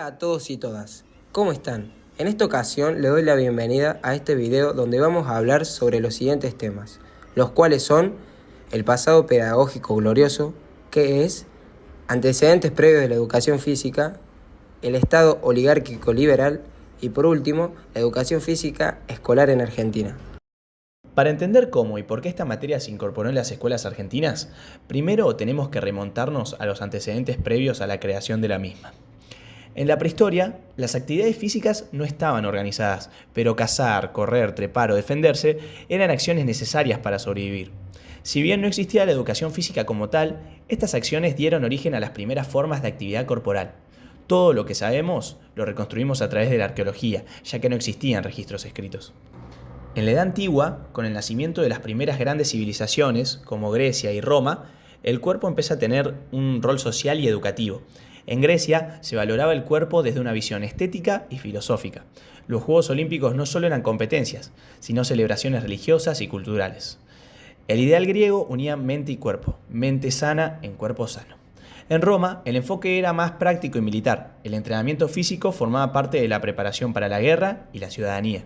Hola a todos y todas, ¿cómo están? En esta ocasión le doy la bienvenida a este video donde vamos a hablar sobre los siguientes temas, los cuales son el pasado pedagógico glorioso, que es antecedentes previos de la educación física, el Estado oligárquico liberal y por último, la educación física escolar en Argentina. Para entender cómo y por qué esta materia se incorporó en las escuelas argentinas, primero tenemos que remontarnos a los antecedentes previos a la creación de la misma. En la prehistoria, las actividades físicas no estaban organizadas, pero cazar, correr, trepar o defenderse eran acciones necesarias para sobrevivir. Si bien no existía la educación física como tal, estas acciones dieron origen a las primeras formas de actividad corporal. Todo lo que sabemos lo reconstruimos a través de la arqueología, ya que no existían registros escritos. En la Edad Antigua, con el nacimiento de las primeras grandes civilizaciones, como Grecia y Roma, el cuerpo empieza a tener un rol social y educativo. En Grecia se valoraba el cuerpo desde una visión estética y filosófica. Los Juegos Olímpicos no solo eran competencias, sino celebraciones religiosas y culturales. El ideal griego unía mente y cuerpo, mente sana en cuerpo sano. En Roma, el enfoque era más práctico y militar. El entrenamiento físico formaba parte de la preparación para la guerra y la ciudadanía.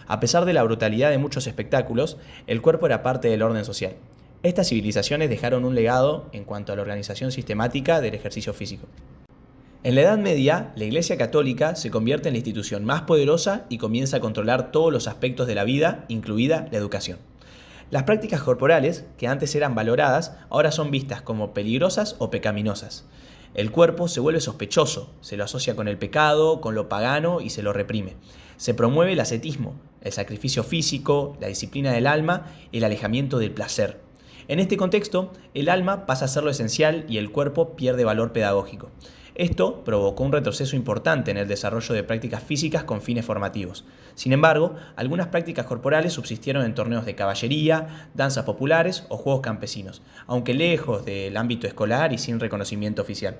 A pesar de la brutalidad de muchos espectáculos, el cuerpo era parte del orden social. Estas civilizaciones dejaron un legado en cuanto a la organización sistemática del ejercicio físico. En la Edad Media, la Iglesia Católica se convierte en la institución más poderosa y comienza a controlar todos los aspectos de la vida, incluida la educación. Las prácticas corporales, que antes eran valoradas, ahora son vistas como peligrosas o pecaminosas. El cuerpo se vuelve sospechoso, se lo asocia con el pecado, con lo pagano y se lo reprime. Se promueve el ascetismo, el sacrificio físico, la disciplina del alma y el alejamiento del placer. En este contexto, el alma pasa a ser lo esencial y el cuerpo pierde valor pedagógico. Esto provocó un retroceso importante en el desarrollo de prácticas físicas con fines formativos. Sin embargo, algunas prácticas corporales subsistieron en torneos de caballería, danzas populares o juegos campesinos, aunque lejos del ámbito escolar y sin reconocimiento oficial.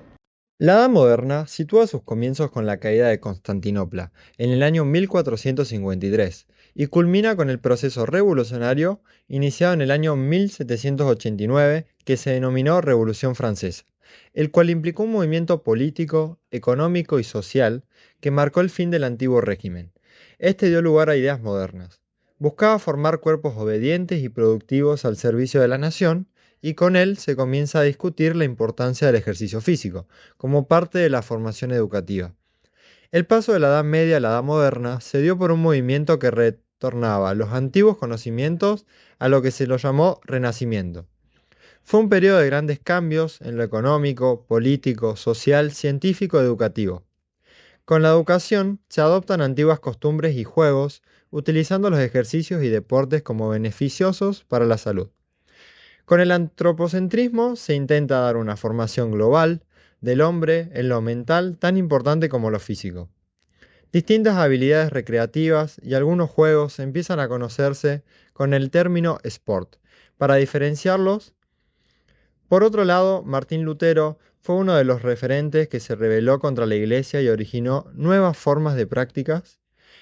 La Edad Moderna sitúa sus comienzos con la caída de Constantinopla en el año 1453 y culmina con el proceso revolucionario iniciado en el año 1789 que se denominó Revolución Francesa, el cual implicó un movimiento político, económico y social que marcó el fin del antiguo régimen. Este dio lugar a ideas modernas. Buscaba formar cuerpos obedientes y productivos al servicio de la nación, y con él se comienza a discutir la importancia del ejercicio físico, como parte de la formación educativa. El paso de la Edad Media a la Edad Moderna se dio por un movimiento que retornaba los antiguos conocimientos a lo que se lo llamó Renacimiento. Fue un periodo de grandes cambios en lo económico, político, social, científico y educativo. Con la educación se adoptan antiguas costumbres y juegos, utilizando los ejercicios y deportes como beneficiosos para la salud. Con el antropocentrismo se intenta dar una formación global del hombre en lo mental tan importante como lo físico. Distintas habilidades recreativas y algunos juegos empiezan a conocerse con el término sport, para diferenciarlos. Por otro lado, Martín Lutero fue uno de los referentes que se rebeló contra la Iglesia y originó nuevas formas de prácticas,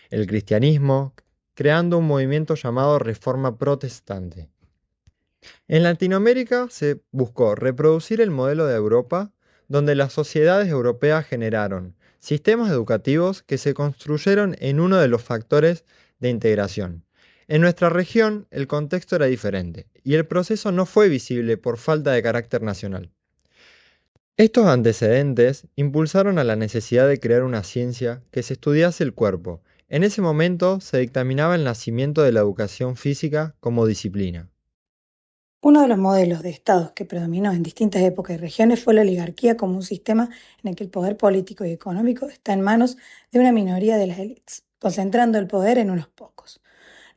el cristianismo, creando un movimiento llamado Reforma Protestante. En Latinoamérica se buscó reproducir el modelo de Europa, donde las sociedades europeas generaron sistemas educativos que se construyeron en uno de los factores de integración. En nuestra región el contexto era diferente y el proceso no fue visible por falta de carácter nacional. Estos antecedentes impulsaron a la necesidad de crear una ciencia que se estudiase el cuerpo. En ese momento se dictaminaba el nacimiento de la educación física como disciplina. Uno de los modelos de estados que predominó en distintas épocas y regiones fue la oligarquía como un sistema en el que el poder político y económico está en manos de una minoría de las élites, concentrando el poder en unos pocos.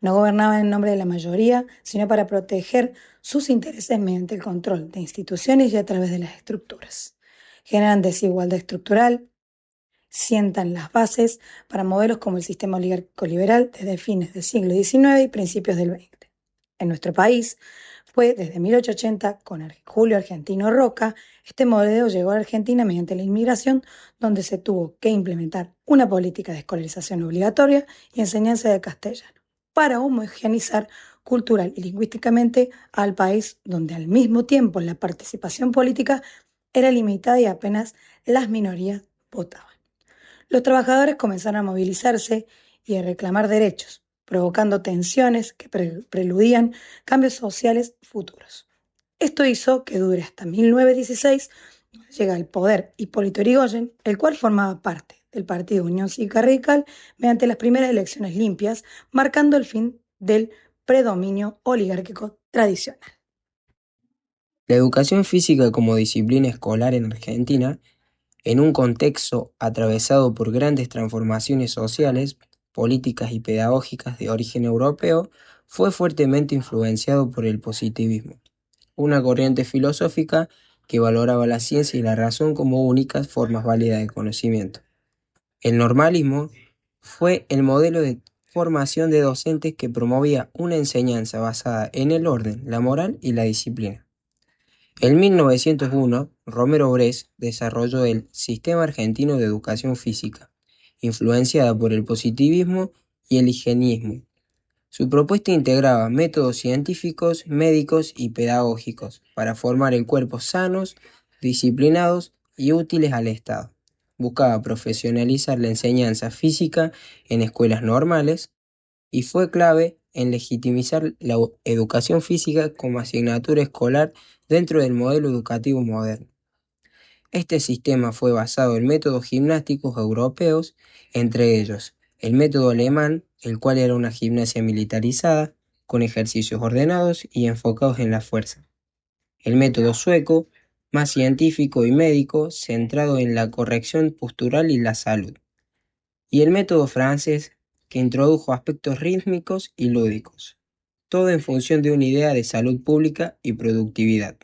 No gobernaban en nombre de la mayoría, sino para proteger sus intereses mediante el control de instituciones y a través de las estructuras. Generan desigualdad estructural, sientan las bases para modelos como el sistema oligárquico liberal desde fines del siglo XIX y principios del XX. En nuestro país, fue desde 1880, con Julio Argentino Roca, este modelo llegó a Argentina mediante la inmigración, donde se tuvo que implementar una política de escolarización obligatoria y enseñanza de castellano, para homogeneizar cultural y lingüísticamente al país, donde al mismo tiempo la participación política era limitada y apenas las minorías votaban. los trabajadores comenzaron a movilizarse y a reclamar derechos, provocando tensiones que preludían cambios sociales futuros. Esto hizo que dure hasta 1916, donde llega al poder Hipólito Yrigoyen, el cual formaba parte del Partido Unión Cívica Radical mediante las primeras elecciones limpias, marcando el fin del predominio oligárquico tradicional. La educación física como disciplina escolar en Argentina, en un contexto atravesado por grandes transformaciones sociales, políticas y pedagógicas de origen europeo, fue fuertemente influenciado por el positivismo, una corriente filosófica que valoraba la ciencia y la razón como únicas formas válidas de conocimiento. El normalismo fue el modelo de formación de docentes que promovía una enseñanza basada en el orden, la moral y la disciplina. En 1901, Romero Bress desarrolló el Sistema Argentino de Educación Física, influenciada por el positivismo y el higienismo. Su propuesta integraba métodos científicos, médicos y pedagógicos para formar el cuerpo sanos, disciplinados y útiles al Estado. Buscaba profesionalizar la enseñanza física en escuelas normales y fue clave en legitimizar la educación física como asignatura escolar dentro del modelo educativo moderno. Este sistema fue basado en métodos gimnásticos europeos, entre ellos el método alemán, el cual era una gimnasia militarizada, con ejercicios ordenados y enfocados en la fuerza. El método sueco, más científico y médico, centrado en la corrección postural y la salud. Y el método francés, que introdujo aspectos rítmicos y lúdicos, todo en función de una idea de salud pública y productividad.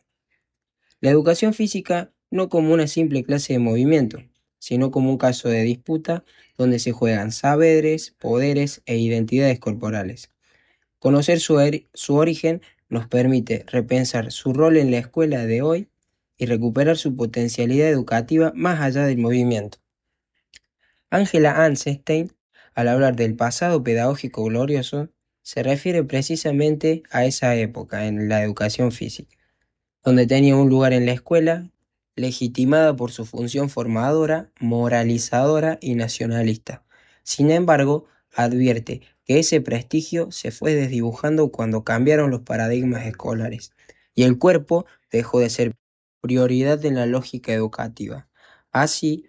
La educación física no como una simple clase de movimiento, sino como un caso de disputa donde se juegan saberes, poderes e identidades corporales. Conocer su origen nos permite repensar su rol en la escuela de hoy y recuperar su potencialidad educativa más allá del movimiento. Angela Einstein, al hablar del pasado pedagógico glorioso, se refiere precisamente a esa época en la educación física, donde tenía un lugar en la escuela, legitimada por su función formadora, moralizadora y nacionalista. Sin embargo, advierte que ese prestigio se fue desdibujando cuando cambiaron los paradigmas escolares y el cuerpo dejó de ser prioridad en la lógica educativa. Así,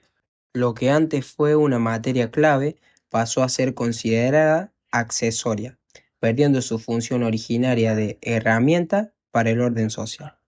lo que antes fue una materia clave pasó a ser considerada accesoria, perdiendo su función originaria de herramienta para el orden social.